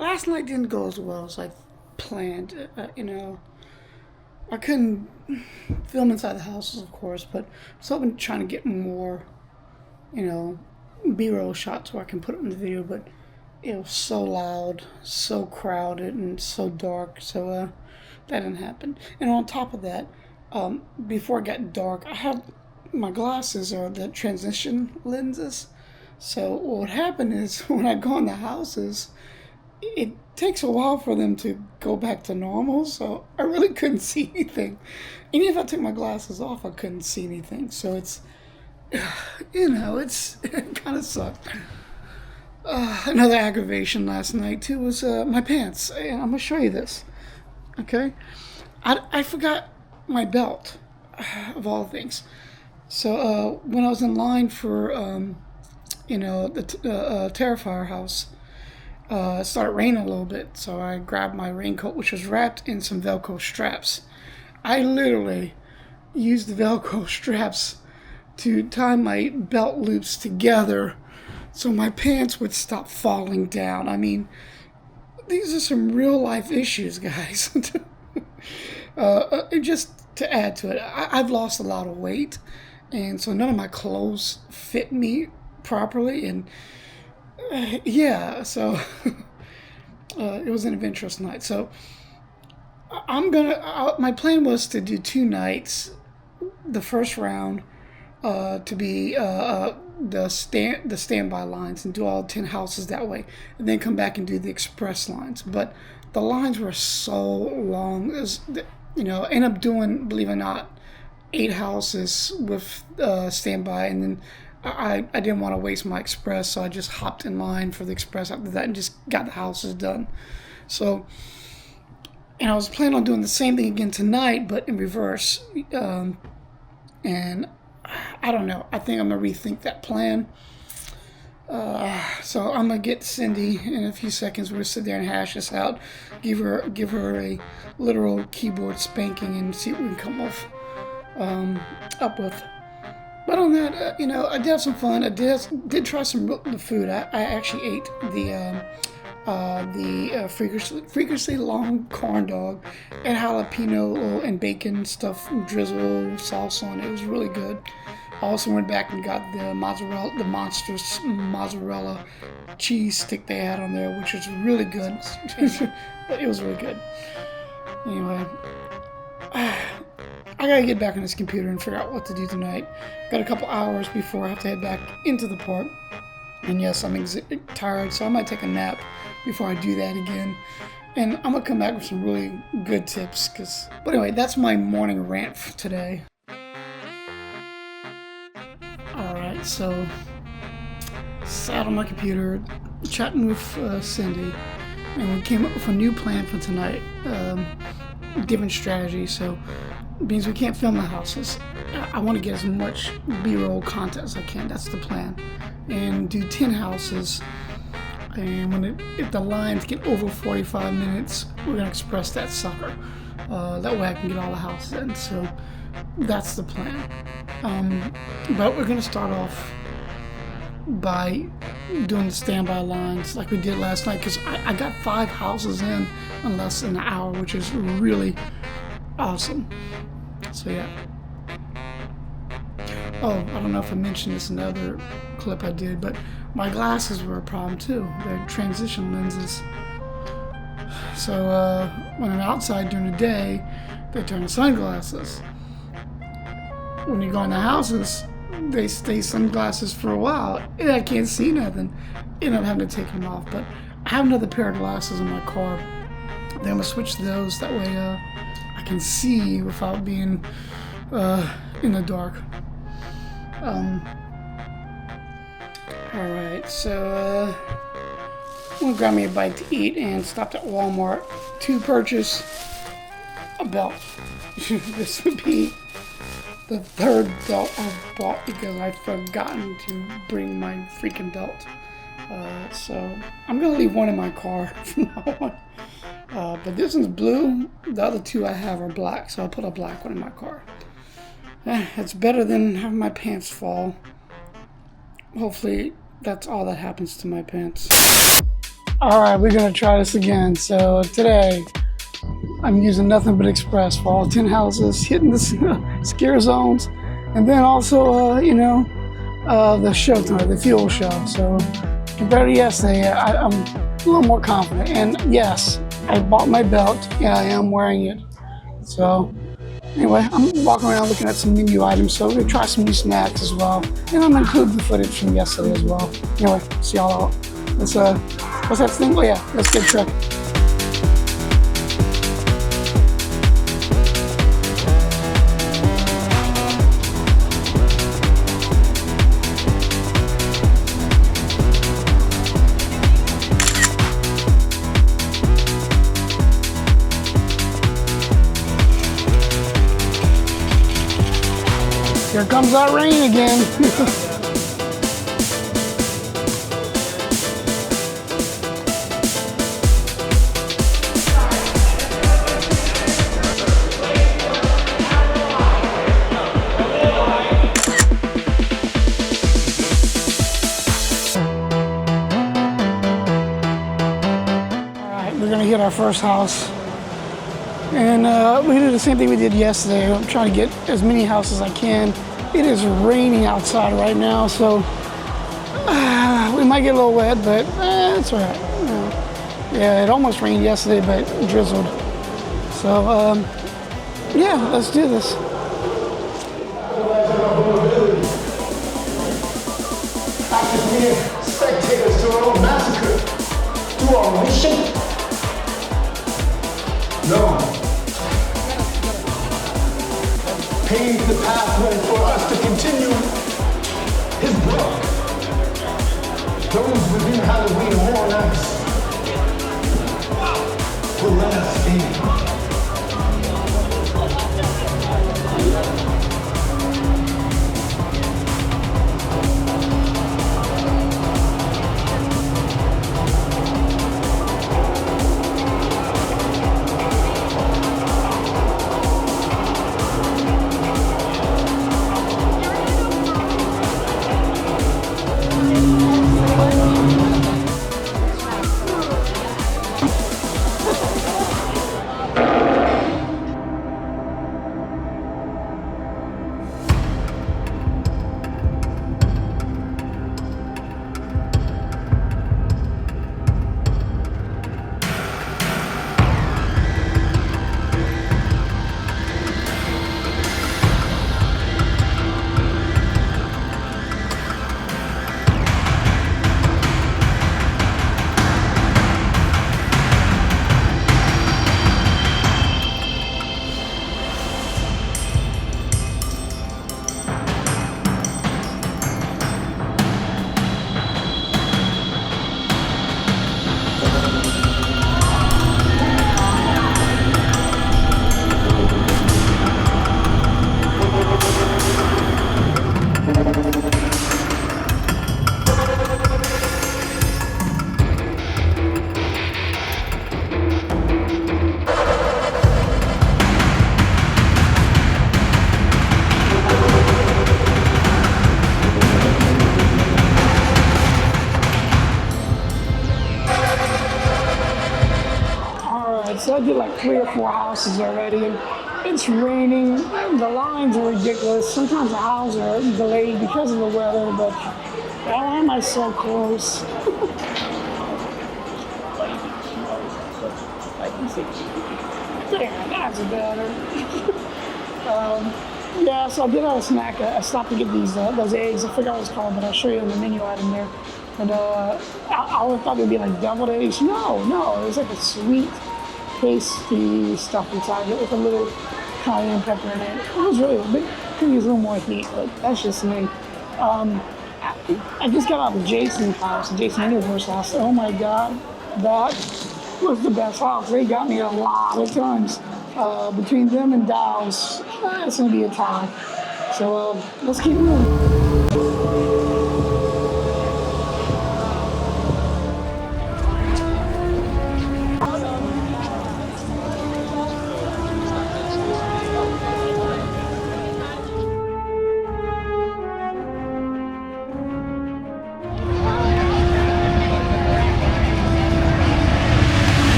last night didn't go as well as I planned. I couldn't film inside the houses, of course, but I was hoping trying to get more, you know, B-roll shots where I can put it in the video, but it was so loud, so crowded, and so dark, so that didn't happen. And on top of that, before it got dark, I have my glasses are the transition lenses. So what would happen is when I go in the houses, it takes a while for them to go back to normal, so I really couldn't see anything. Even if I took my glasses off, I couldn't see anything. So it's, it kind of sucked. Another aggravation last night too was my pants. And I'm gonna show you this. Okay, I forgot my belt, of all things. So when I was in line for the Terrifier house, it started raining a little bit, so I grabbed my raincoat, which was wrapped in some Velcro straps. I literally used the Velcro straps to tie my belt loops together so my pants would stop falling down. I mean, these are some real life issues, guys. Just to add to it, I've lost a lot of weight, and so none of my clothes fit me properly, and so it was an adventurous night. So my plan was to do 2 nights. The first round to be the standby lines and do all 10 houses that way, and then come back and do the express lines. But the lines were so long. End up doing, believe it or not, 8 houses with standby, and then I didn't want to waste my express, so I just hopped in line for the express after that and just got the houses done. So, and I was planning on doing the same thing again tonight, but in reverse. And I don't know. I think I'm going to rethink that plan. So I'm going to get Cindy in a few seconds. We're going to sit there and hash this out. Give her a literal keyboard spanking and see what we can come up with. But on that, I did have some fun. I did try some the food. I actually ate the freakishly long corn dog and jalapeno and bacon stuff, drizzle sauce on it. It was really good. I also went back and got the monstrous mozzarella cheese stick they had on there, which was really good. It was really good. Anyway, I gotta get back on this computer and figure out what to do tonight. Got a couple hours before I have to head back into the park. And yes, I'm tired, so I might take a nap before I do that again. And I'm gonna come back with some really good tips. But anyway, that's my morning rant for today. Alright, so sat on my computer, chatting with Cindy, and we came up with a new plan for tonight. Different strategy, so it means we can't film the houses. I want to get as much B-roll content as I can. That's the plan. And do 10 houses. And if the lines get over 45 minutes, we're going to express that sucker. That way I can get all the houses in. So that's the plan. But we're going to start off by doing the standby lines like we did last night, because I got 5 houses in less than an hour, which is really awesome. So yeah. Oh, I don't know if I mentioned this in another clip I did, but my glasses were a problem too. They're transition lenses. So when I'm outside during the day, they turn to sunglasses. When you go in the houses, they stay sunglasses for a while, and I can't see nothing. And I'm having to take them off. But I have another pair of glasses in my car. Then I'm gonna switch to those. That way, I can see without being in the dark. Alright, so I'm gonna grab me a bite to eat and stopped at Walmart to purchase a belt. This would be the 3rd belt I've bought because I've forgotten to bring my freaking belt. So I'm gonna leave one in my car from now on. But this one's blue. The other 2 I have are black, so I'll put a black one in my car. It's better than having my pants fall. Hopefully that's all that happens to my pants. All right, we're gonna try this again. So today, I'm using nothing but Express for all 10 houses, hitting the scare zones, and then also, the show tonight, the fuel show. So compared to yesterday, I'm a little more confident. And yes, I bought my belt. Yeah, I am wearing it. So anyway, I'm walking around looking at some menu items. So we're gonna try some new snacks as well, and I'm gonna include the footage from yesterday as well. Anyway, see y'all out. Let's what's that thing? Oh yeah, let's get trucking. Here comes that rain again. We're gonna hit our first house, and we do the same thing we did yesterday. I'm trying to get as many houses as I can. It is raining outside right now, so we might get a little wet, but it's all right. Yeah, it almost rained yesterday, but it drizzled. So yeah, let's do this. After being spectators to our own massacre, to our mission. No. Pave the pathway for us to continue his work. Those within Halloween Horror Nights will let us in. So I did like 3 or 4 houses already, and it's raining. The lines are ridiculous. Sometimes the houses are delayed because of the weather, but why am I so close? There, that's better. Yeah, so I did have a snack. I stopped to get those eggs. I forgot what it's called, but I'll show you in the menu item there. And I would thought it'd be like deviled eggs. No, it was like a sweet, pasty stuff inside it with a little cayenne pepper in it. It was really, could use a little more heat, but that's just me. I just got out of Jason's house, Jason Universe house. Oh my God, that was the best house. They got me a lot of times. Between them and Dow's, it's gonna be a tie. So let's keep moving.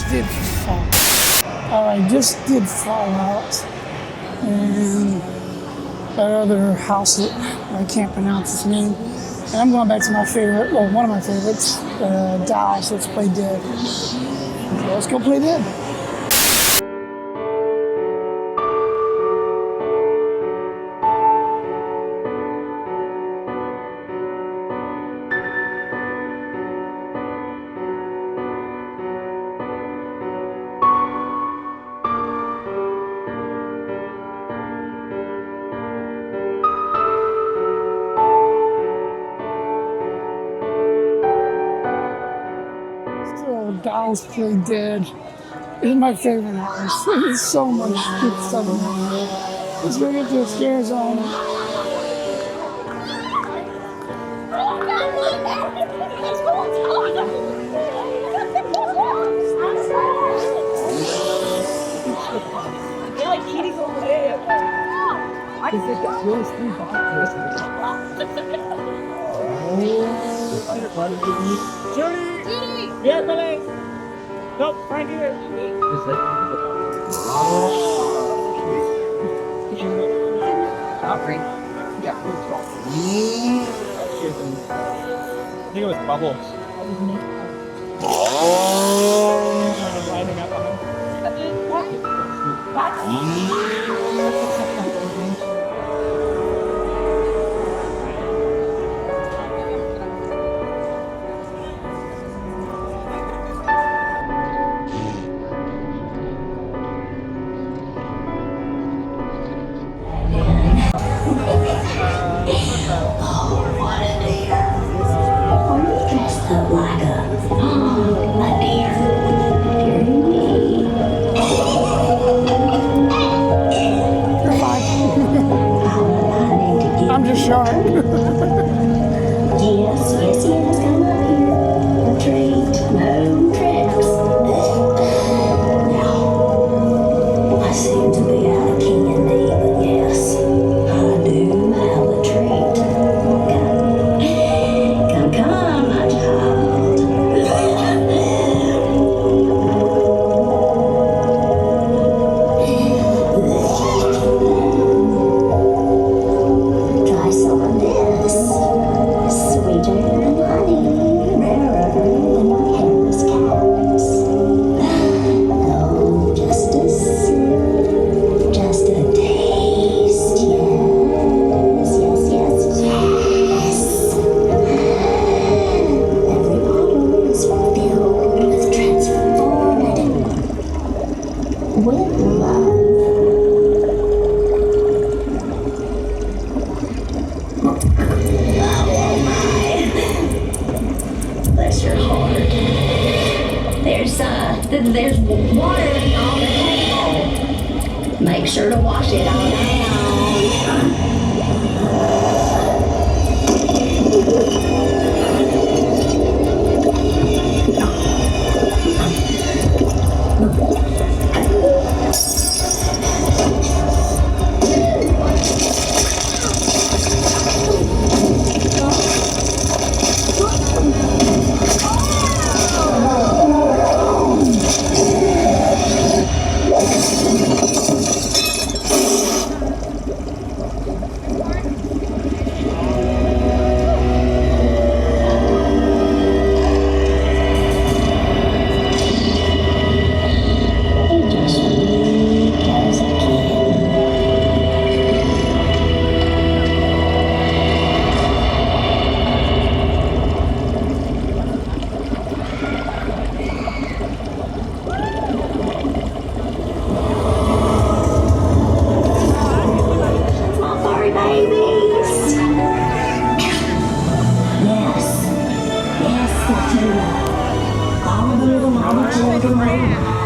did fall. Alright, just did fall out. And that other house that I can't pronounce its name. And I'm going back to my favorite, well, one of my favorites, Dallas. Let's play Dead. So let's go play Dead. Dallas Play Dead is my favorite house. There's so much good stuff in there. Let's go get to the scare zone. They're like kitties over there. I think that's really sweet. Judy! Yeah, Billy! Nope, right here. Offering. Yeah. I think it was Bubbles. Lining up on him. I'm just short. Yes, come up here. Treat, no tricks. Now, I seem to be out of candy, but yes, I do have a treat. Come, my child. Try some of this. Sweeter than honey, rarer than my hairless cats. Oh, just a sip, just a taste. Yes, yes, yes, yes. Every bottle is filled with transformative with love. Bless your heart. There's water on the table. Make sure to wash it all just weak as a kid. My furry babies. Yes, the two. All of the little mama children.